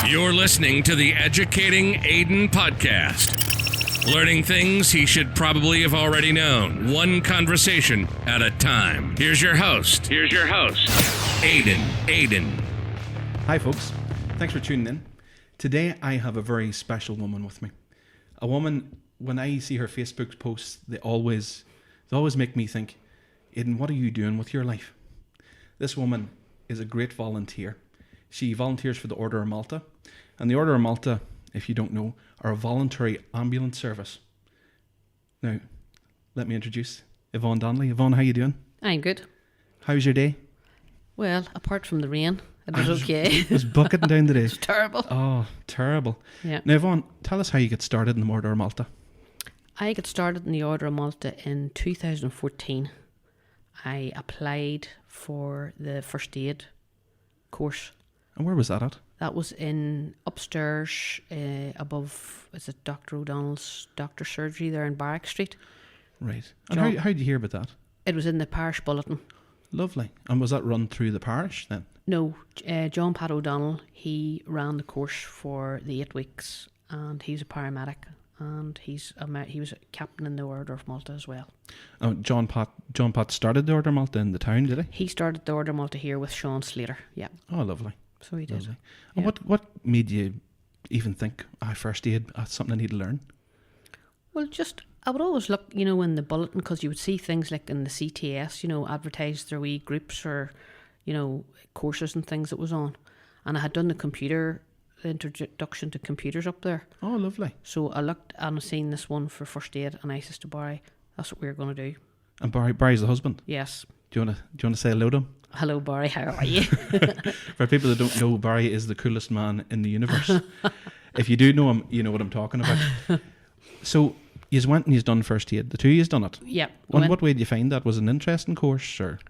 You're listening to the Educating AIDEN podcast. Learning things he should probably have already known, one conversation at a time. Here's your host, AIDEN. Hi folks, thanks for tuning in. Today I have a very special woman with me. A woman, when I see her Facebook posts, they always make me think, AIDEN, what are you doing with your life? This woman is a great volunteer. She volunteers for the Order of Malta. And the Order of Malta, if you don't know, are a voluntary ambulance service. Now, let me introduce Yvonne Donnelly. Yvonne, how you doing? I'm good. How's your day? Well, apart from the rain, it was okay. It was bucketing down today. It's terrible. Oh, terrible. Yeah. Now, Yvonne, tell us how you get started in the Order of Malta. I got started in the Order of Malta in 2014. I applied for the first aid course. And where was that at? That was in upstairs above, is it Dr. O'Donnell's doctor surgery there in Barrack Street. Right. And how did you hear about that? It was in the parish bulletin. Lovely. And was that run through the parish then? No, John Pat O'Donnell, he ran the course for the 8 weeks and he's a paramedic and he was a captain in the Order of Malta as well. Oh, John Pat started the Order of Malta in the town, did he? He started the Order of Malta here with Sean Slater, yeah. Oh, lovely. So he did. Lovely. And what made you even think, first aid, that's something I need to learn? Well, I would always look, in the bulletin, because you would see things like in the CTS, advertise their wee groups or, courses and things that was on. And I had done the introduction to computers up there. Oh, lovely. So I looked and I seen this one for first aid and I says to Barry, that's what we're going to do. And Barry's the husband? Yes. Do you want to say hello to him? Hello, Barry. How are you? For people that don't know, Barry is the coolest man in the universe. If you do know him, you know what I'm talking about. So, you went and you've done first aid. The two of you've done it? Yeah. And what way did you find that? Was it an interesting course? Or?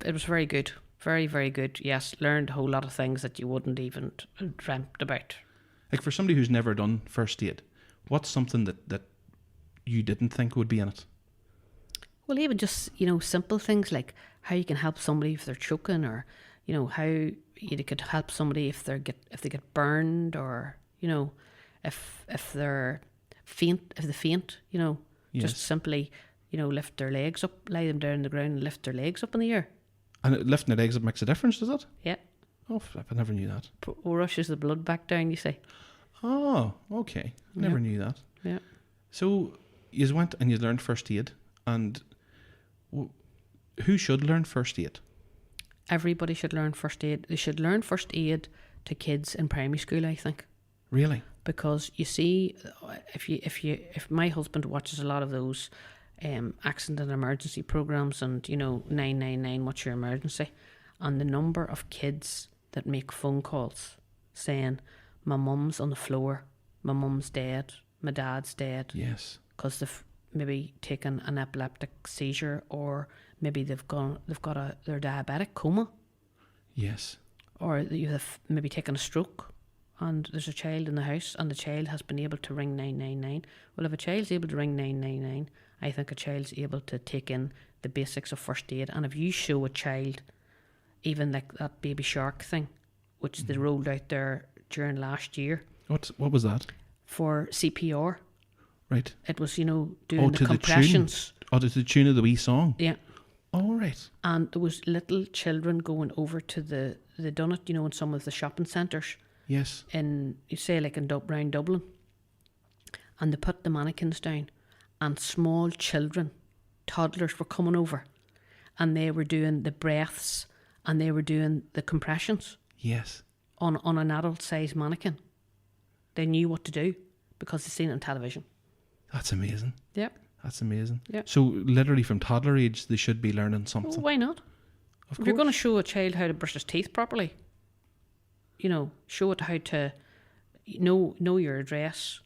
It was very good. Very, very good. Yes, learned a whole lot of things that you wouldn't even dreamt about. Like for somebody who's never done first aid, what's something that you didn't think would be in it? Well, even just, simple things like how you can help somebody if they're choking, or, how you could help somebody if they get burned, or, if they faint, Yes. just simply, lift their legs up, lie them down on the ground and lift their legs up in the air. And lifting the legs up makes a difference, does it? Yeah. Oh, I never knew that. Rushes the blood back down, you see. Oh, okay. Never knew that. Yeah. So, you went and you learned first aid, and who should learn first aid? Everybody should learn first aid. They should learn first aid to kids in primary school, I think. Really? Because you see, if my husband watches a lot of those accident and emergency programs, and 999, what's your emergency, and the number of kids that make phone calls saying, my mum's on the floor, my mum's dead, my dad's dead. Yes. Because they've maybe taken an epileptic seizure, or maybe they're diabetic coma. Yes. Or you have maybe taken a stroke and there's a child in the house and the child has been able to ring 999. Well, if a child's able to ring 999, I think a child's able to take in the basics of first aid. And if you show a child, even like that baby shark thing, which they rolled out there during last year. What was that? For CPR. Right. It was, doing the compressions. To the tune of the wee song? Yeah. Oh, right. And there was little children going over to they done it, in some of the shopping centres. Yes. In, you say, like around Dublin. And they put the mannequins down. And small children, toddlers, were coming over. And they were doing the breaths. And they were doing the compressions. Yes. On an adult-sized mannequin. They knew what to do because they'd seen it on television. That's amazing. Yeah. That's amazing. Yeah. So literally from toddler age, they should be learning something. Well, why not? Of If you're going to show a child how to brush his teeth properly, show it how to know your address,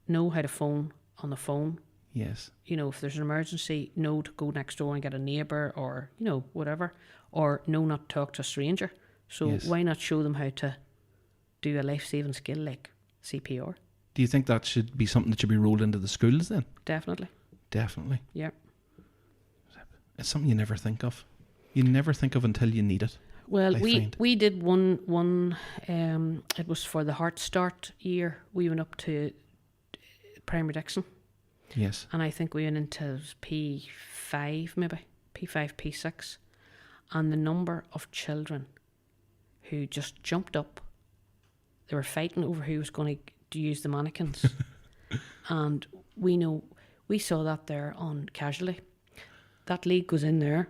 know how to phone on the phone. Yes. If there's an emergency, know to go next door and get a neighbour, or, whatever, or know not to talk to a stranger. So yes. Why not show them how to do a life-saving skill like CPR? Do you think that should be something that should be rolled into the schools then? Definitely. Yeah. It's something you never think of. You never think of until you need it. Well, I we find. we did one. It was for the Heart Start year. We went up to Primary Dixon, Yes. and I think we went into P5 maybe P5 P6, and the number of children who just jumped up. They were fighting over who was going to use the mannequins, and we saw that there on Casualty. That lead goes in there.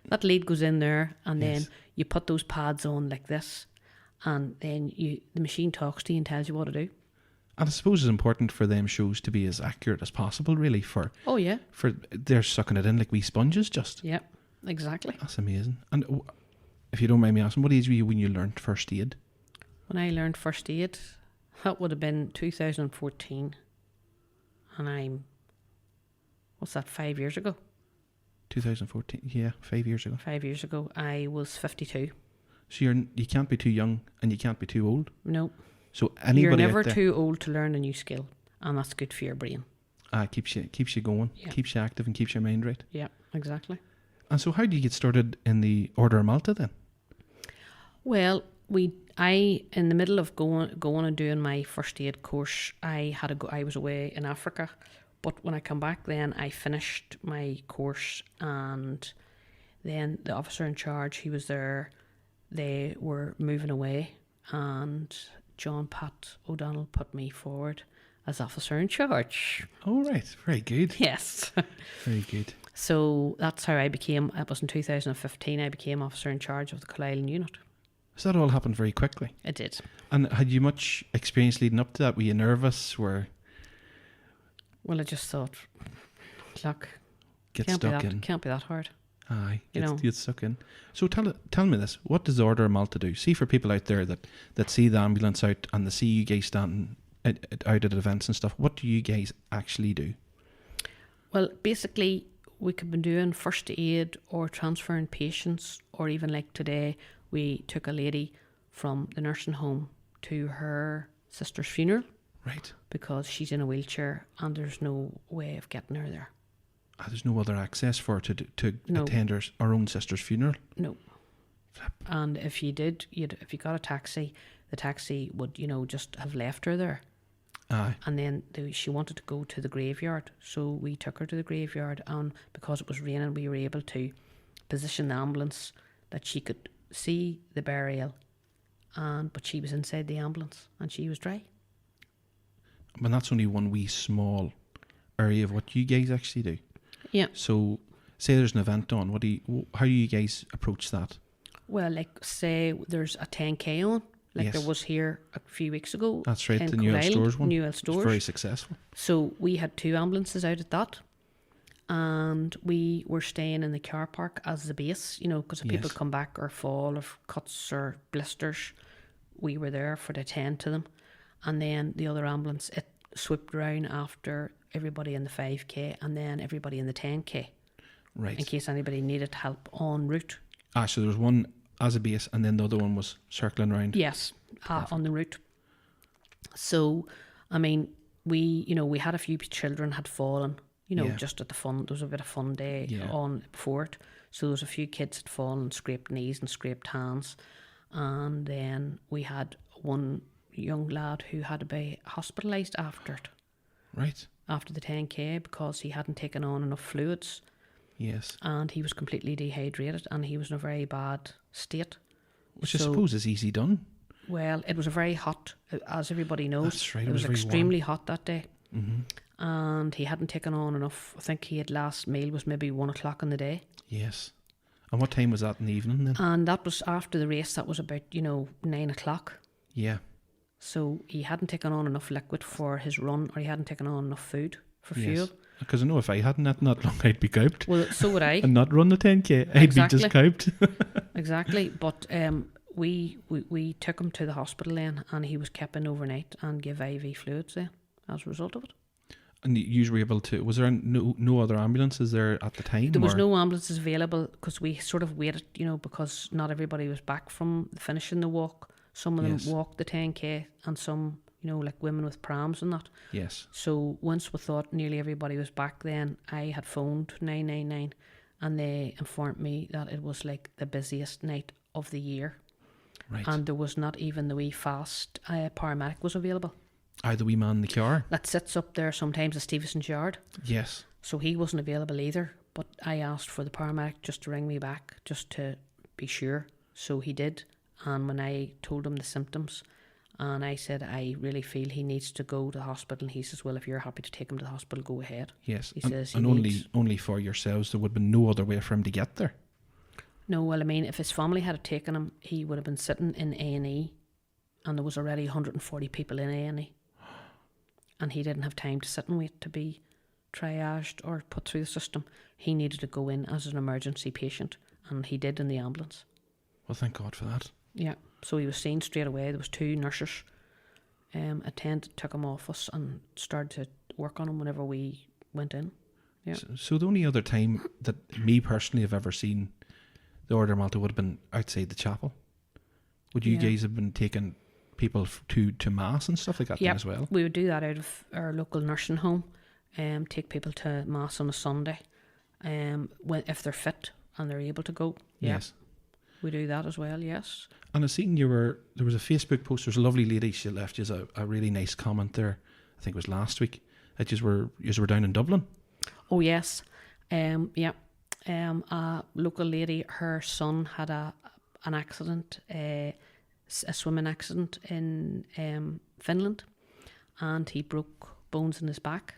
That lead goes in there, and Yes. then you put those pads on like this, and then the machine talks to you and tells you what to do. And I suppose it's important for them shows to be as accurate as possible, really, for Oh yeah, they're sucking it in like wee sponges just. yeah, exactly. That's amazing. And if you don't mind me asking, what age were you when you learned first aid? When I learned first aid, that would have been 2014, and what's that, 5 years ago? 2014. Yeah, 5 years ago. 5 years ago, I was 52. So you can't be too young and you can't be too old. No, So anybody you're out never there, too old to learn a new skill, and that's good for your brain. keeps you going, Yeah. keeps you active and keeps your mind right. Yeah, exactly. And so how did you get started in the Order of Malta then? Well, in the middle of going and doing my first aid course, I was away in Africa, but when I come back, then I finished my course, and then the officer in charge, he was there. They were moving away, and John Pat O'Donnell put me forward as officer in charge. Oh, right. Very good. Yes. Very good. So that's how it was in 2015, I became officer in charge of the Coalisland unit. So that all happened very quickly. It did. And had you much experience leading up to that? Were you nervous? Well, I just thought, look, Get can't stuck in? be that hard. Aye, You know. get stuck in. So tell me this. What does the Order of Malta do? See, for people out there that see the ambulance out and they see you guys standing out at events and stuff, what do you guys actually do? Well, basically, we could be doing first aid or transferring patients, or even like today, we took a lady from the nursing home to her sister's funeral Right. because she's in a wheelchair and there's no way of getting her there. There's no other access for her to No. attend our own sister's funeral. No. And if you got a taxi, the taxi would, just have left her there. Aye. And then she wanted to go to the graveyard, so we took her to the graveyard, and because it was raining, we were able to position the ambulance that she could see the burial, but she was inside the ambulance and she was dry. But that's only one wee small area of what you guys actually do. Yeah. So, say there's an event on, how do you guys approach that? Well, like say there's a 10K on, like Yes. there was here a few weeks ago. That's right, in the New Isle Coalisland, Stores one. New Isle It's Stores. very successful. So we had 2 ambulances out at that, and we were staying in the car park as the base, because if people Yes. come back or fall of cuts or blisters, we were there for to attend to them. And then the other ambulance, it swooped around after everybody in the 5K and then everybody in the 10K, Right. in case anybody needed help en route. So there was one as a base and then the other one was circling around. Yes, on the route. So, I mean, we had a few children had fallen, Yeah. just at the fun. There was a bit of fun day Yeah. on before it. So there was a few kids had fallen, scraped knees and scraped hands. And then we had one young lad who had to be hospitalised after it, Right. after the 10K, because he hadn't taken on enough fluids Yes. and he was completely dehydrated and he was in a very bad state. Which I So- suppose is easy done. Well, it was a very hot, as everybody knows. That's right, It was very extremely hot that day. Mm-hmm. And he hadn't taken on enough. I think he had last meal was maybe 1 o'clock in the day. Yes. And what time was that in the evening then? And that was after the race. That was about, 9 o'clock. Yeah. So he hadn't taken on enough liquid for his run, or he hadn't taken on enough food for fuel. Because I know if I hadn't had that long, I'd be coped. Well, so would I. And not run the 10K. I'd Exactly. be just coped. Exactly. But we took him to the hospital then, and he was kept in overnight and gave IV fluids then as a result of it. And you were able to... Was there no other ambulances there at the time? There was or? no ambulances available because we sort of waited, because not everybody was back from finishing the walk. Some of them Yes. walked the 10K and some, like women with prams and that. Yes. So once we thought nearly everybody was back then, I had phoned 999 and they informed me that it was like the busiest night of the year. Right. And there was not even the wee fast paramedic was available. Aye, the wee man in the car. That sits up there sometimes at Stevenson's Yard. Yes. So he wasn't available either. But I asked for the paramedic just to ring me back, just to be sure. So he did. And when I told him the symptoms, and I said, I really feel he needs to go to the hospital. And he says, well, if you're happy to take him to the hospital, go ahead. Yes. He says he and needs... only for yourselves. There would have been no other way for him to get there. No, well, I mean, if his family had taken him, he would have been sitting in A&E, and there was already 140 people in A&E. And he didn't have time to sit and wait to be triaged or put through the system. He needed to go in as an emergency patient, and he did in the ambulance. Well, thank God for that. Yeah, so he was seen straight away. There was 2 nurses took him off us and started to work on him whenever we went in. Yeah. So the only other time that me personally have ever seen the Order of Malta would have been outside the chapel. Would you guys have been taking people to mass and stuff like that then as well? We would do that out of our local nursing home. Take people to mass on a Sunday, if they're fit and they're able to go. Yeah. Yes, we do that as well. Yes. And I seen there was a Facebook post. There's a lovely lady. She left you a really nice comment there. I think it was last week. That you were down in Dublin. Oh yes, yeah. A local lady. Her son had an accident. A swimming accident in Finland, and he broke bones in his back.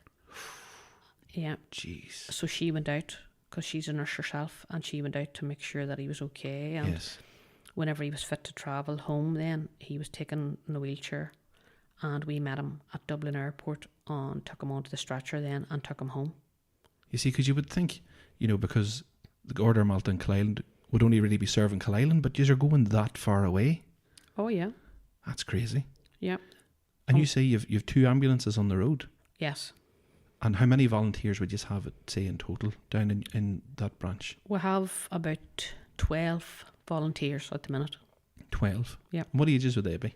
Yeah. Jeez. So she went out, because she's a nurse herself, and she went out to make sure that he was okay. And yes. Whenever he was fit to travel home, then he was taken in a wheelchair, and we met him at Dublin Airport and took him onto the stretcher then and took him home. You see, because you would think, because the Order of Malta and Coalisland would only really be serving Coalisland, but you're going that far away. Oh yeah. That's crazy. Yeah. And you say you've 2 ambulances on the road? Yes. And how many volunteers would you have, say, in total down in that branch? We have about 12 volunteers at the minute. 12? Yeah. What ages would they be?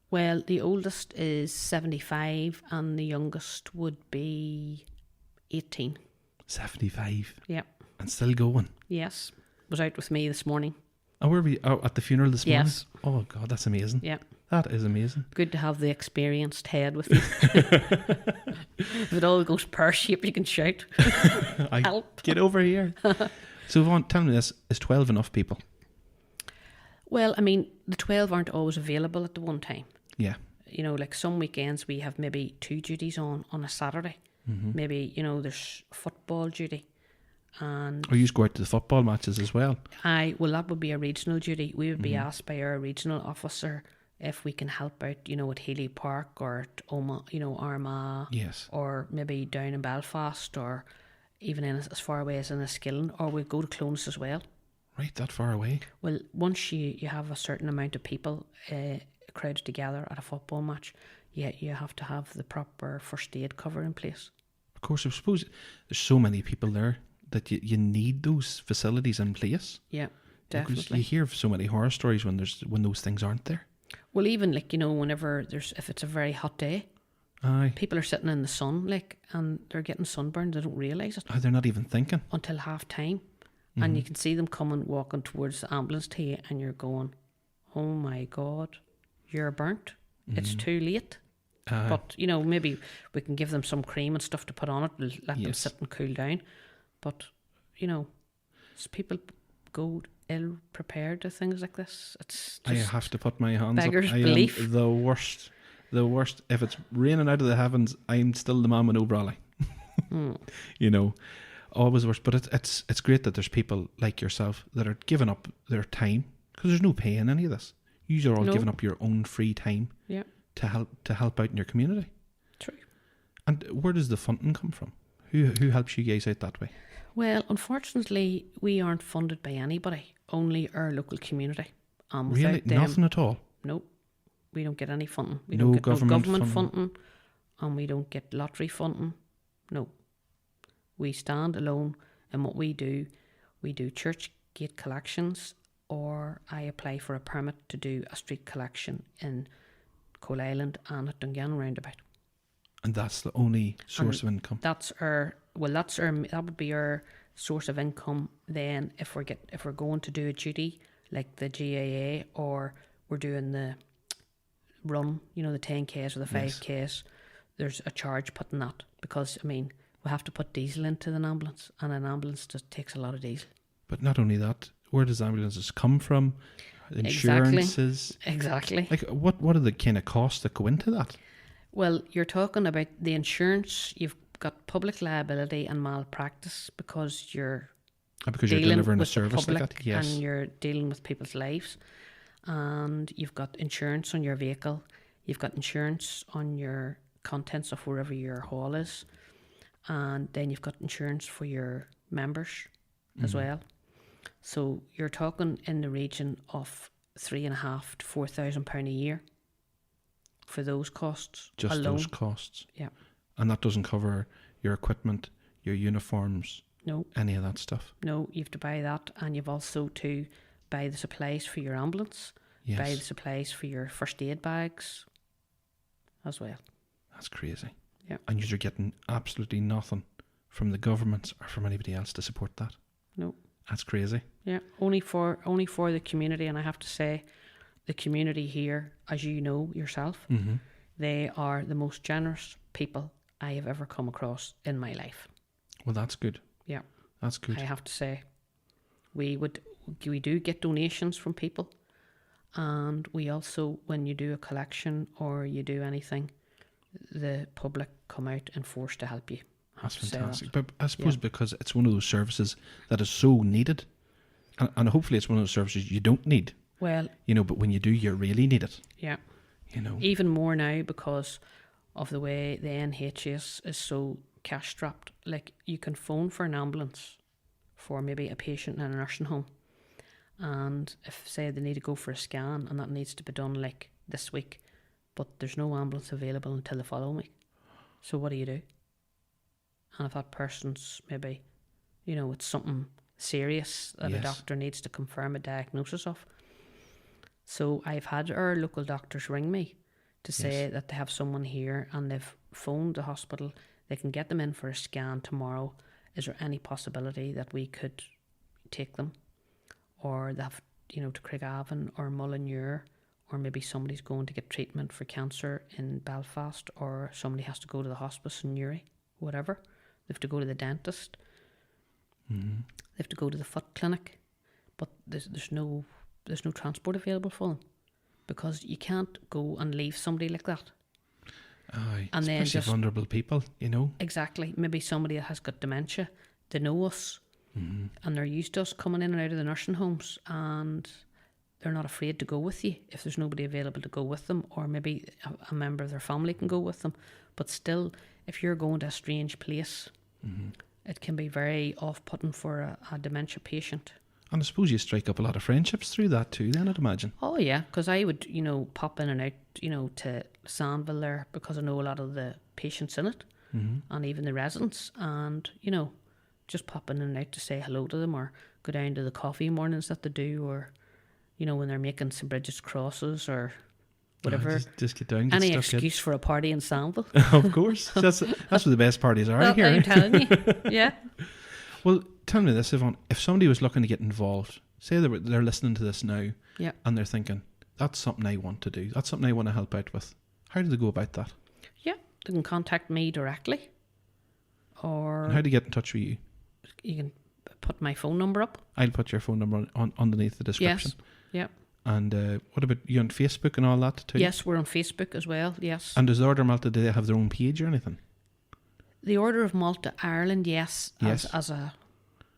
Well, the oldest is 75 and the youngest would be 18. 75? Yeah. And still going? Yes. Was out with me this morning. Oh, were we at the funeral this morning? Yes. Oh, God, that's amazing. Yeah. That is amazing. Good to have the experienced head with you. If it all goes pear-shaped, you can shout. Help. Get over here. So, Yvonne, tell me this. Is 12 enough people? Well, I mean, the 12 aren't always available at the one time. Yeah. Like some weekends we have maybe 2 duties on a Saturday. Mm-hmm. Maybe, there's football duty. And or you go out to the football matches as well? Well, that would be a regional duty. We would be asked by our regional officer if we can help out, at Healy Park or at Armagh. Yes. Or maybe down in Belfast, or even as far away as in Enniskillen, or we go to Clones as well. Right, that far away? Well, once you have a certain amount of people crowded together at a football match, you have to have the proper first aid cover in place. Of course, I suppose there's so many people there that you need those facilities in place. Yeah, definitely. Because you hear so many horror stories when those things aren't there. Well, even whenever if it's a very hot day, aye, people are sitting in the sun and they're getting sunburned. They don't realise it. They're not even thinking until half time, and you can see them walking towards the ambulance to you, and you're going, "Oh my God, you're burnt. It's too late." But maybe we can give them some cream and stuff to put on it, let them sit and cool down. But people go ill prepared to things like this. It's just, I have to put my hands beggar's up. I belief. am the worst. The worst. If it's raining out of the heavens, I'm still the man with no brolly. Always worse. But it's great that there's people like yourself that are giving up their time, because there's no pay in any of this. You are all giving up your own free time. Yeah. To help out in your community. True. And where does the funding come from? Who helps you guys out that way? Well, unfortunately, we aren't funded by anybody, only our local community. Really? Nothing at all? Nope. We don't get any funding. We no don't get government no government funding, and we don't get lottery funding. No. We stand alone in what we do. We do church gate collections, or I apply for a permit to do a street collection in Coalisland and at Dungannon roundabout. And that's the only source of income? That would be our source of income, then if we're going to do a duty like the GAA, or we're doing the run, the 10Ks or the 5Ks, there's a charge put in that, because we have to put diesel into an ambulance, and an ambulance just takes a lot of diesel. But not only that, where does ambulances come from? Insurances. Exactly. Like, what are the kind of costs that go into that? Well, you're talking about the insurance. You've got public liability and malpractice, because you're delivering a with service the public, like that. Yes. and you're dealing with people's lives. And you've got insurance on your vehicle. You've got insurance on your contents of wherever your hall is. And then you've got insurance for your members as well. So you're talking in the region of £3,500 to £4,000 a year for those costs Just alone. those costs. Yeah. And that doesn't cover your equipment, your uniforms, No. any of that stuff. No, you have to buy that, and you've also to buy the supplies for your ambulance, Yes. buy the supplies for your first aid bags as well. That's crazy. Yeah. And you're getting absolutely nothing from the government or from anybody else to support that. No. That's crazy. Yeah, only for the community, and I have to say, the community here, as you know yourself, they are the most generous people I have ever come across in my life. Well, that's good. Yeah. That's good. I have to say, we do get donations from people, and we also, when you do a collection or you do anything, the public come out and force to help you. That's fantastic. But I suppose because it's one of those services that is so needed, and hopefully it's one of those services you don't need. Well, but when you do, you really need it. yeah. Even Even more now, because of the way the NHS is so cash strapped. Like, you can phone for an ambulance for maybe a patient in a nursing home, and if, say, they need to go for a scan and that needs to be done like this week, but there's no ambulance available until the following week. So what do you do? And if that person's maybe, it's something serious that a doctor needs to confirm a diagnosis of. So I've had our local doctors ring me to say that they have someone here and they've phoned the hospital. They can get them in for a scan tomorrow. Is there any possibility that we could take them? Or they have, to Craigavon or Mullinure, or maybe somebody's going to get treatment for cancer in Belfast, or somebody has to go to the hospice in Newry, whatever. They have to go to the dentist. They have to go to the foot clinic, but there's no transport available for them, because you can't go and leave somebody like that. Aye, And then especially just vulnerable people, Exactly. Maybe somebody that has got dementia, they know us, and they're used to us coming in and out of the nursing homes, and they're not afraid to go with you if there's nobody available to go with them, or maybe a member of their family can go with them. But still, if you're going to a strange place, it can be very off-putting for a dementia patient. And I suppose you strike up a lot of friendships through that too, then, I'd imagine. Oh yeah, because I would, pop in and out, to Sandville there, because I know a lot of the patients in it, and even the residents, and, just pop in and out to say hello to them, or go down to the coffee mornings that they do, or, when they're making St. Bridget's crosses, or whatever. Just get down, get Any stuck excuse for a party in Sandville. Of course. That's what the best parties are Well, here. I'm telling you, yeah. Well, tell me this, Yvonne. If somebody was looking to get involved, say they're listening to this now, Yeah. and they're thinking, that's something I want to do, that's something I want to help out with, how do they go about that? Yeah, they can contact me directly, or And how do they get in touch with you? you can put my phone number up. I'll put your phone number on underneath the description. Yes, yeah. And what about you on Facebook and all that too? Yes, we're on Facebook as well, yes. And does the Order of Malta, do they have their own page or anything? The Order of Malta Ireland, yes. Yes.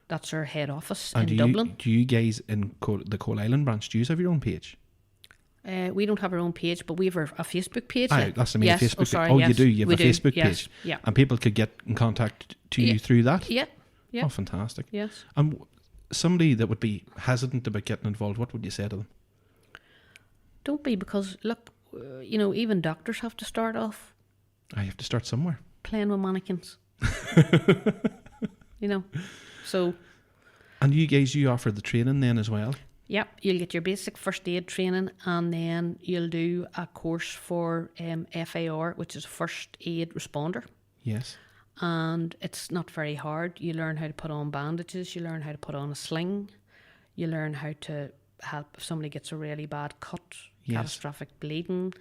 That's our head office And in Dublin. do you guys in the Coalisland branch, do you have your own page? We don't have our own page, but we have a Facebook page. Aye, that's what I mean, yes. a Facebook sorry, page. Oh, yes. you do? You have We a do, Facebook yes. page? Yeah. And people could get in contact to you through that? Yeah. Yeah. Oh, fantastic. Yes. And somebody that would be hesitant about getting involved, what would you say to them? Don't be, because look, even doctors have to start off I have to start somewhere. playing with mannequins. So And you guys, you offer the training then as well? yeah, you'll get your basic first aid training, and then you'll do a course for FAR, which is First Aid Responder. Yes. And it's not very hard. You learn how to put on bandages. You learn how to put on a sling. You learn how to help if somebody gets a really bad cut, catastrophic bleeding.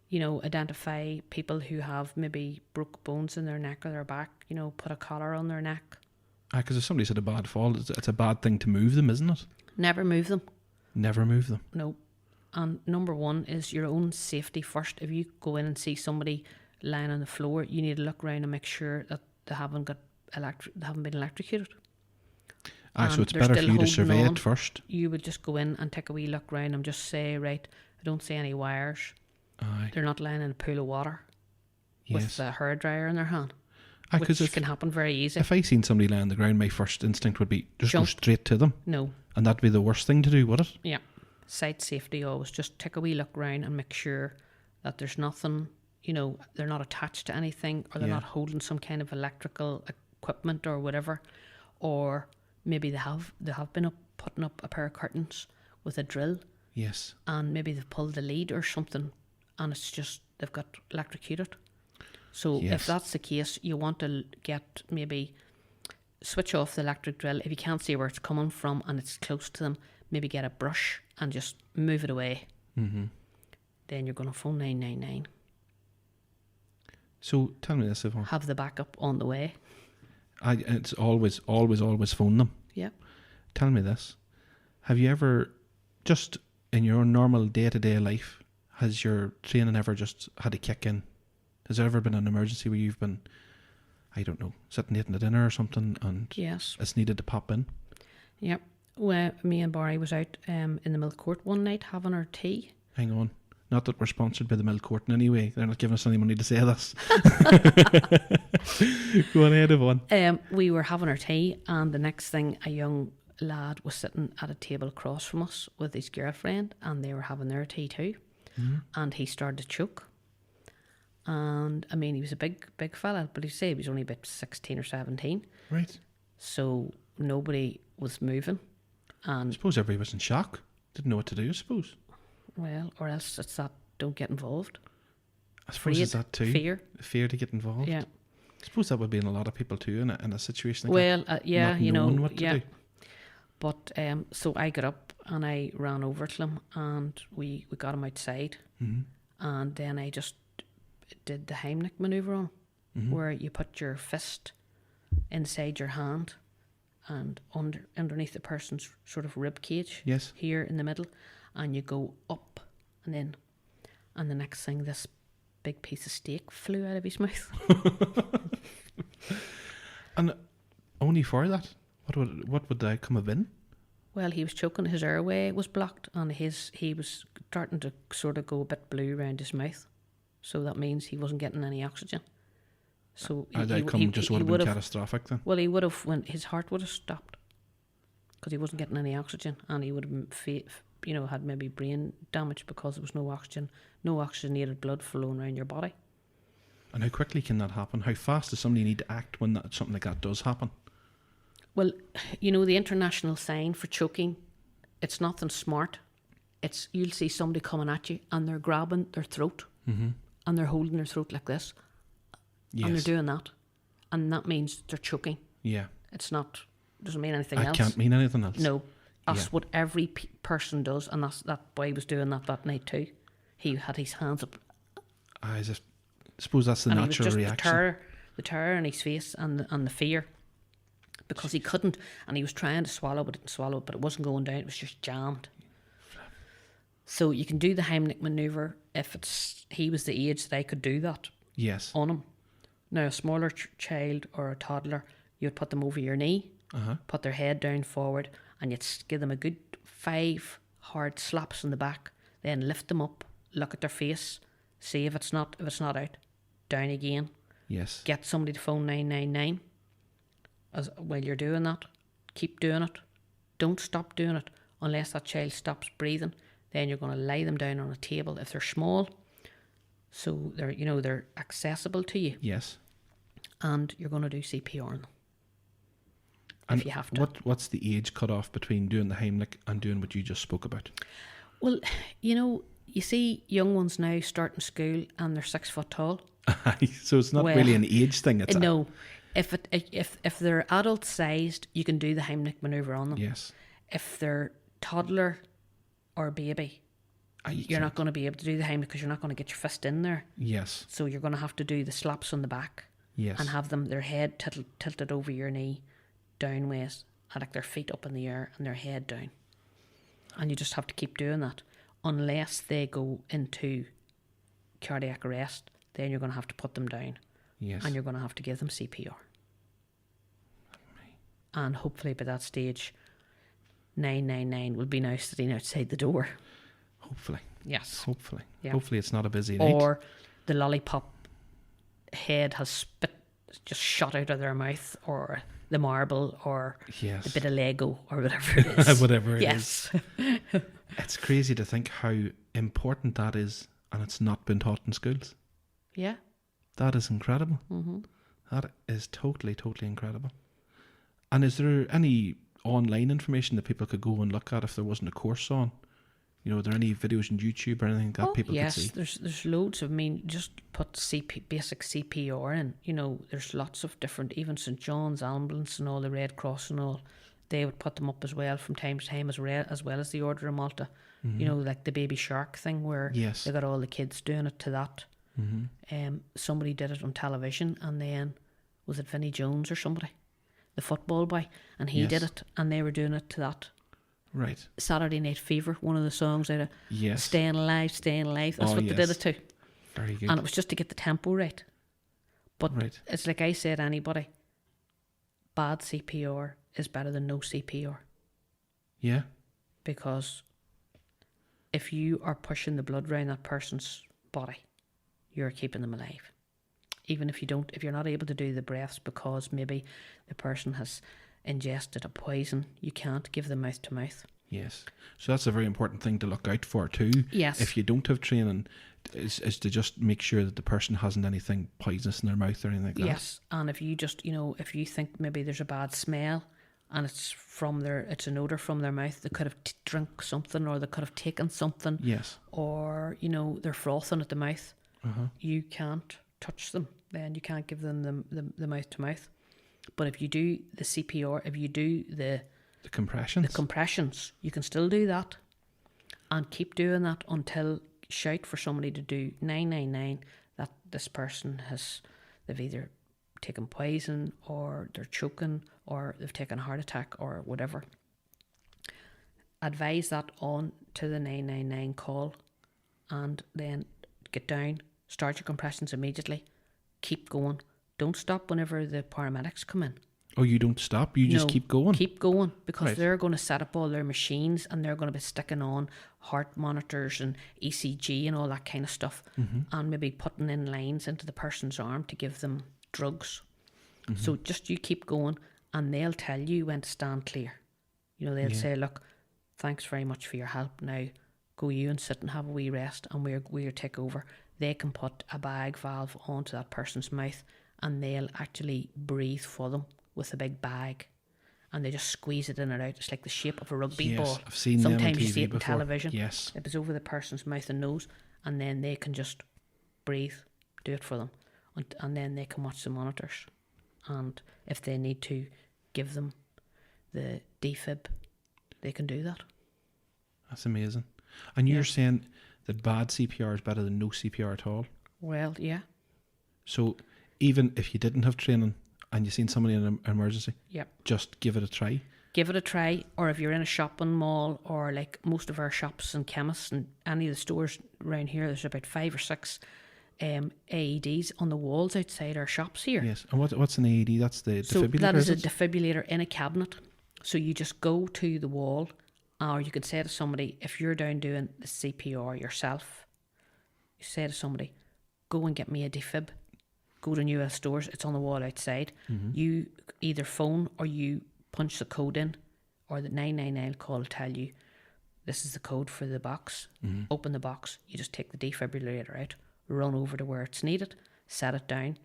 You know, identify people who have maybe broke bones in their neck or their back. You know, put a collar on their neck. Because if somebody's had a bad fall, it's a bad thing to move them, isn't it? Never move them. Never move them. No. And number one is your own safety first. If you go in and see somebody lying on the floor, you need to look around and make sure that they haven't been electrocuted. So it's better for you to survey it first. You would just go in and take a wee look around and just say, right, I don't see any wires. Aye. They're not lying in a pool of water Yes. with a hairdryer in their hand, Because which can happen very easy. if I seen somebody laying on the ground, my first instinct would be just Jump. go straight to them. No. And that'd be the worst thing to do, would it? Yeah. Site safety always. Just take a wee look around and make sure that there's nothing, you know, they're not attached to anything, or they're Yeah. not holding some kind of electrical equipment or whatever. Or maybe they have been putting up a pair of curtains with a drill, Yes. and maybe they've pulled the lead or something, and it's just they've got electrocuted. So Yes. if that's the case, you want to get maybe switch off the electric drill. If you can't see where it's coming from and it's close to them, maybe get a brush and just move it away. Mm-hmm. Then you're going to phone 999. So tell me this, Yvonne. Have the backup on the way. It's always phone them. Yeah. Tell me this. Have you ever, just in your normal day-to-day life, has your training ever just had a kick in? Has there ever been an emergency where you've been, I don't know, sitting eating a dinner or something and Yes. it's needed to pop in? Yep. Well, me and Barry was out in the milk court one night having our tea. Hang on. Not that we're sponsored by the milk court in any way. They're not giving us any money to say this. Go on ahead, Yvonne. We were having our tea, and the next thing, a young lad was sitting at a table across from us with his girlfriend, and they were having their tea too. Mm-hmm. And he started to choke. And I mean, he was a big fella, but he'd say he was only about 16 or 17. Right. So nobody was moving. I And suppose everybody was in shock. Didn't know what to do, I suppose. well, or else it's that don't get involved. I suppose it's that too. Fear. To get involved. Yeah. I suppose that would be in a lot of people too in a situation like that. Well, yeah, not you know, knowing what to yeah. do. But so I got up and I ran over to him, and we got him outside, Mm-hmm. and then I just did the Heimlich maneuver on, Mm-hmm. where you put your fist inside your hand and underneath the person's sort of rib cage, Yes. here in the middle, and you go up and in, and the next thing, this big piece of steak flew out of his mouth. And only for that? What would the outcome have been? Well, he was choking, his airway was blocked, and he was starting to sort of go a bit blue around his mouth. So that means he wasn't getting any oxygen. So The outcome just would have been catastrophic then. Well, he would have, when his heart would have stopped, because he wasn't getting any oxygen, and he would have been, had maybe brain damage because there was no oxygenated blood flowing around your body. And how quickly can that happen? How fast does somebody need to act when something like that does happen? Well, the international sign for choking, it's nothing smart. It's, you'll see somebody coming at you and they're grabbing their throat, Mm-hmm. and they're holding their throat like this, Yes. and they're doing that, and that means they're choking. Yeah. It's not, doesn't mean anything It else. can't mean anything else. No, that's Yeah. what every person does, and that boy was doing that night too. He had his hands up, I suppose that's the and natural he was just reaction. the terror in his face, and the fear, because he couldn't, and he was trying to swallow, but didn't swallow it, but it wasn't going down. It was just jammed. So you can do the Heimlich maneuver if he was the age that I could do that Yes. on him. Now, a smaller child or a toddler, you'd put them over your knee, Uh-huh. put their head down forward, and you'd give them a good 5 hard slaps in the back, then lift them up, look at their face, see if it's not out, down again, Yes. get somebody to phone 999. While you're doing that, keep doing it. Don't stop doing it unless that child stops breathing. Then you're going to lie them down on a table if they're small, so they're accessible to you, Yes. and you're going to do CPR on them. And if you have to. What's the age cut off between doing the Heimlich and doing what you just spoke about? Well, you see young ones now starting school and they're 6 foot tall. So it's not Well, really an age thing. It's No. If they're adult sized, you can do the Heimlich maneuver on them. Yes. If they're toddler or baby, you're not going to be able to do the Heimlich because you're not going to get your fist in there. Yes. So you're going to have to do the slaps on the back. Yes. And have them, their head tilted over your knee, downways, and like their feet up in the air and their head down. And you just have to keep doing that. Unless they go into cardiac arrest, then you're going to have to put them down. Yes. And you're going to have to give them CPR. And hopefully by that stage, 999 will be now sitting outside the door. Hopefully. Yes. Hopefully. Yeah. Hopefully it's not a busy night. Or the lollipop head has spit just shot out of their mouth, or the marble, or Yes. the bit of Lego, or whatever it is. Whatever it yes. is. It's crazy to think how important that is, and it's not been taught in schools. Yeah. That is incredible. Mm-hmm. That is totally, totally incredible. And is there any online information that people could go and look at if there wasn't a course on? You know, are there any videos on YouTube or anything that people could see? Yes, there's loads of, just put basic CPR in. You know, there's lots of different, even St. John's Ambulance and all, the Red Cross and all, they would put them up as well from time to time, as well as the Order of Malta. Mm-hmm. You know, like the Baby Shark thing where Yes. they got all the kids doing it to that. Mm-hmm. Somebody did it on television, and then, was it Vinnie Jones or somebody? The football boy, and he Yes. did it, and they were doing it to that. Right. Saturday Night Fever, one of the songs out of Yes. Staying Alive, Staying Alive. That's Oh, what they did yes. it to. Very good. And it was just to get the tempo right. But Right. it's like I said, anybody, bad CPR is better than no CPR. Yeah. Because if you are pushing the blood around that person's body, you're keeping them alive. Even if you're not able to do the breaths because maybe the person has ingested a poison, you can't give them mouth to mouth. Yes. So that's a very important thing to look out for too. Yes. If you don't have training, is to just make sure that the person hasn't anything poisonous in their mouth or anything like that. Yes. And if you just, if you think maybe there's a bad smell and it's an odour from their mouth, they could have drunk something, or they could have taken something. Yes. Or, they're frothing at the mouth. Uh-huh. You can't touch them. Then you can't give them the mouth to mouth. But if you do the CPR, if you do the compressions, you can still do that, and keep doing that until shout for somebody to do 999 that this person they've either taken poison, or they're choking, or they've taken a heart attack, or whatever. Advise that on to the 999 call, and then get down, start your compressions immediately, keep going. Don't stop whenever the paramedics come in. Oh, you don't stop? You just keep going? Keep going, because Right. they're going to set up all their machines, and they're going to be sticking on heart monitors and ECG and all that kind of stuff, and maybe putting in lines into the person's arm to give them drugs. So just you keep going, and they'll tell you when to stand clear. They'll say, look, thanks very much for your help. Now go you and sit and have a wee rest, and we'll take over. They can put a bag valve onto that person's mouth, and they'll actually breathe for them with a big bag, and they just squeeze it in and out. It's like the shape of a rugby ball. I've seen them on Sometimes you TV see it on before. television. Yes. It was over the person's mouth and nose, and then they can just breathe, do it for them, and then they can watch the monitors, and if they need to give them the defib, they can do that. That's amazing. And you're saying that bad CPR is better than no CPR at all? Well, yeah. So even if you didn't have training and you seen somebody in an emergency, Yep. just give it a try? Give it a try. Or if you're in a shopping mall, or like most of our shops and chemists and any of the stores around here, there's about 5 or 6 AEDs on the walls outside our shops here. Yes. And what's an AED? That's the So defibrillator, that is a it? defibrillator in a cabinet. So you just go to the wall, or you could say to somebody, if you're down doing the CPR yourself, you say to somebody, go and get me a defib. Go to New West stores, it's on the wall outside. You either phone or you punch the code in, or the 999 call will tell you, this is the code for the box. Open the box, you just take the defibrillator out, run over to where it's needed, set it down.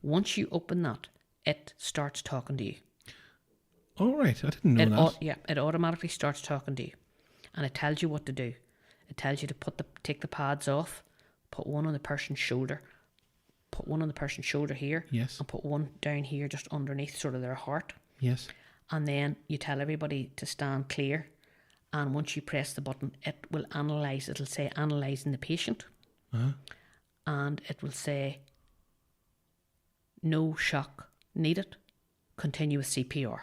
Once you open that, it starts talking to you. Oh, right. I didn't know that. It automatically starts talking to you, and it tells you what to do. It tells you to take the pads off, put one on the person's shoulder, put one on the person's shoulder here. Yes. And put one down here just underneath sort of their heart. Yes. And then you tell everybody to stand clear. And once you press the button, it will analyse. It'll say analysing the patient. Uh-huh. And it will say no shock needed. Continue with CPR.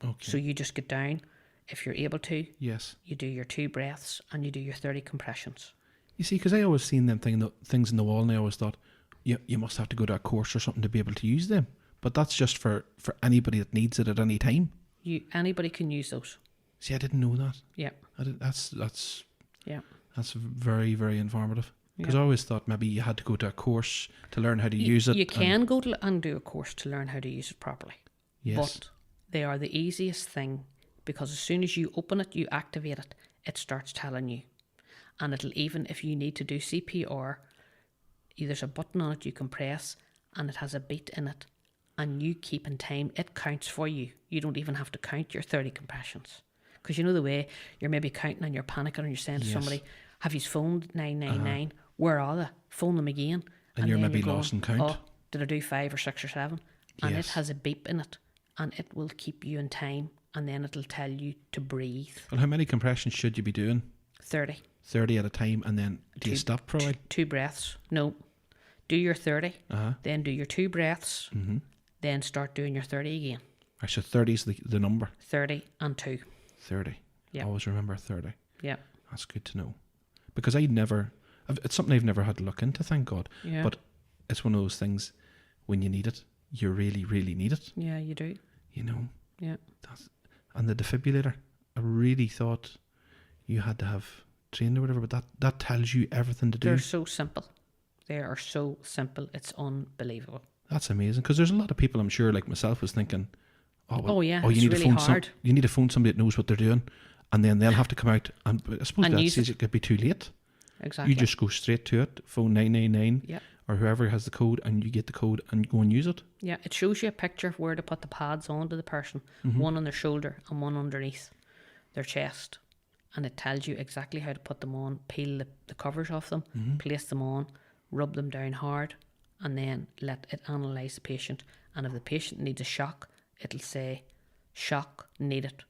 Okay. So you just get down. If you're able to, Yes. you do your 2 breaths and you do your 30 compressions. You see, because I always seen them things in the wall, and I always thought, you must have to go to a course or something to be able to use them. But that's just for anybody that needs it at any time. Anybody can use those. See, I didn't know that. Yeah. That's Yeah. very, very informative. Because Yeah. I always thought maybe you had to go to a course to learn how to use it. You can go to and do a course to learn how to use it properly. Yes. But they are the easiest thing, because as soon as you open it, you activate it, it starts telling you. And it'll, even if you need to do CPR, there's a button on it you can press, and it has a beat in it, and you keep in time. It counts for you. You don't even have to count your 30 compressions. Because you know the way you're maybe counting and you're panicking and you're saying to Yes. somebody, have you phoned 999? Where are they? Phone them again. And you're then maybe going, lost in count. Oh, did I do 5 or 6 or 7? And Yes. it has a beep in it, and it will keep you in time, and then it'll tell you to breathe. Well, how many compressions should you be doing? 30. 30 at a time, and then do you stop for a while? 2 breaths. No. Do your 30, Uh-huh. then do your 2 breaths, Mm-hmm. then start doing your 30 again. Right, so 30 is the number. 30 and 2. 30. Yeah. Always remember 30. Yeah. That's good to know. Because it's something I've never had to look into, thank God. Yeah. But it's one of those things, when you need it, you really, really need it. Yeah, you do. You know? Yeah. And the defibrillator, I really thought you had to have trained or whatever, but that tells you everything to do. They're so simple. They are so simple. It's unbelievable. That's amazing, because there's a lot of people, I'm sure, like myself, was thinking, yeah, you it's need really to phone hard. you need to phone somebody that knows what they're doing, and then they'll have to come out, and I suppose And that use stage it could be too late. Exactly. You just go straight to it, phone 999, Yeah. or whoever has the code, and you get the code and go and use it. Yeah, it shows you a picture of where to put the pads onto the person, Mm-hmm. one on their shoulder and one underneath their chest. And it tells you exactly how to put them on, peel the covers off them, Mm-hmm. place them on, rub them down hard, and then let it analyse the patient. And if the patient needs a shock, it'll say, shock needed.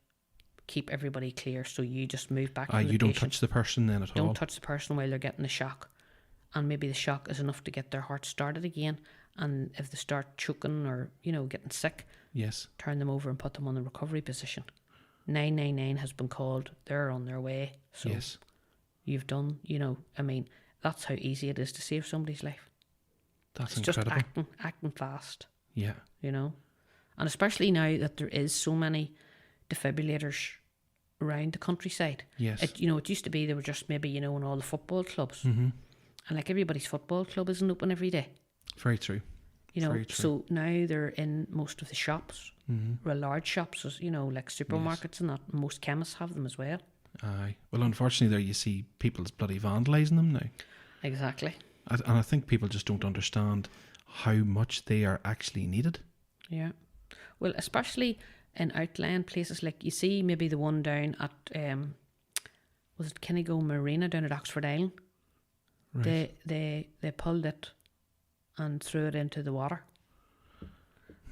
Keep everybody clear. So you just move back from the You don't patient. touch the person then at all. Don't touch the person while they're getting the shock. And maybe the shock is enough to get their heart started again. And if they start choking or, getting sick, Yes. turn them over and put them on the recovery position. 999 has been called. They're on their way. So Yes. you've done, that's how easy it is to save somebody's life. That's It's incredible. just acting fast, Yeah. And especially now that there is so many defibrillators around the countryside. Yes. It used to be they were just maybe, in all the football clubs. Mm-hmm. And like everybody's football club isn't open every day. Very true. Very true. So now they're in most of the shops, Mm-hmm. or large shops, like supermarkets and that. Most chemists have them as well. Aye. Well, unfortunately, there you see people's bloody vandalising them now. Exactly. And I think people just don't understand how much they are actually needed. Yeah. Well, especially in outlying places, like you see maybe the one down at, was it Kinnigo Marina down at Oxford Island? Right. They pulled it and threw it into the water.